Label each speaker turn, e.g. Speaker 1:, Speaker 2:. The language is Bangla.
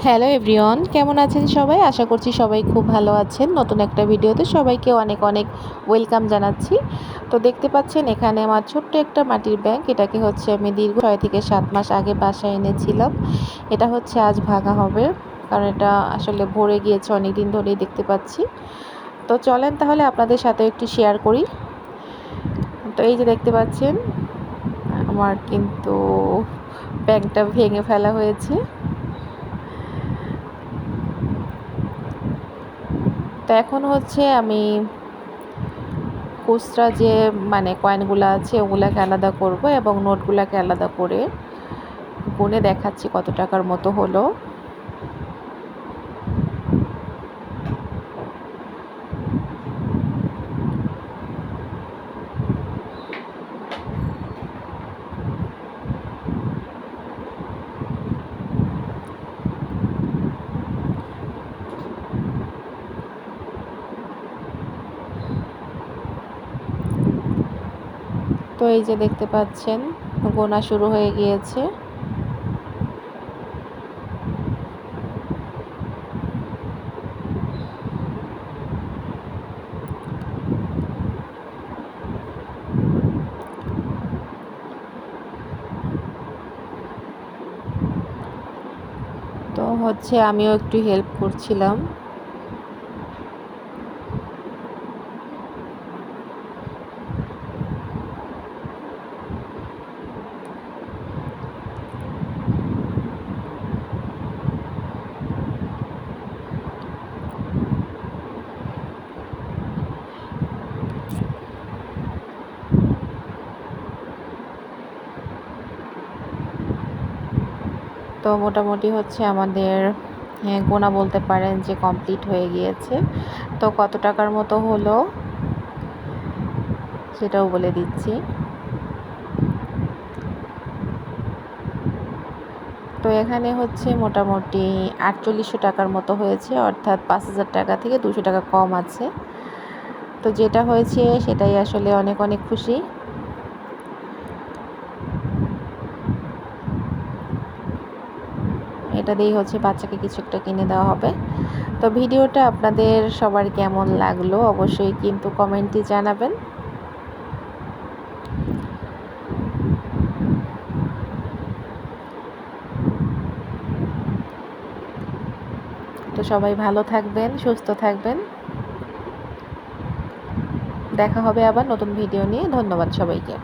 Speaker 1: হ্যালো এভরিওয়ান, কেমন আছেন সবাই? আশা করছি সবাই খুব ভালো আছেন। নতুন একটা ভিডিওতে সবাইকে অনেক অনেক ওয়েলকাম জানাচ্ছি। তো দেখতে পাচ্ছেন এখানে আমার ছোট্ট একটা মাটির ব্যাগ। এটাকে হচ্ছে আমি দীর্ঘ 6 থেকে 7 মাস আগে বাসায় এনেছিলাম। এটা হচ্ছে আজ ভাঙা হবে, কারণ এটা আসলে ভরে গিয়েছে অনেক দিন ধরেই দেখতে পাচ্ছি। তো চলেন তাহলে আপনাদের সাথে একটু শেয়ার করি। তো এই যে দেখতে পাচ্ছেন আমার কিন্তু ব্যাগটা ভেঙে ফেলা হয়েছে। তো এখন হচ্ছে আমি খুচরা যে কয়েনগুলো আছে ওগুলাকে আলাদা করব এবং নোটগুলোকে আলাদা করে গুনে দেখাচ্ছি কত টাকার মতো হলো। তো এই যে দেখতে পাচ্ছেন গোনা শুরু হয়ে গিয়েছে। তো হচ্ছে আমিও একটু হেল্প করছিলাম। তো মোটামুটি হচ্ছে আমাদের গোনা বলতে পারেন যে কমপ্লিট হয়ে গিয়েছে। তো কত টাকার মতো হলো সেটাও বলে দিচ্ছি। তো এখানে হচ্ছে মোটামুটি 4800 টাকার মতো হয়েছে, অর্থাৎ 5000 টাকা থেকে 200 টাকা কম আছে। তো যেটা হয়েছে সেটাই আসলে অনেক অনেক খুশি। এটা দিয়েই হচ্ছে বাচ্চাকে কিছু একটা কিনে দেওয়া হবে। তো ভিডিওটা আপনাদের সবার কেমন লাগলো অবশ্যই কিন্তু কমেন্টে জানাবেন। তো সবাই ভালো থাকবেন, সুস্থ থাকবেন। দেখা হবে আবার নতুন ভিডিও নিয়ে। ধন্যবাদ সবাইকে।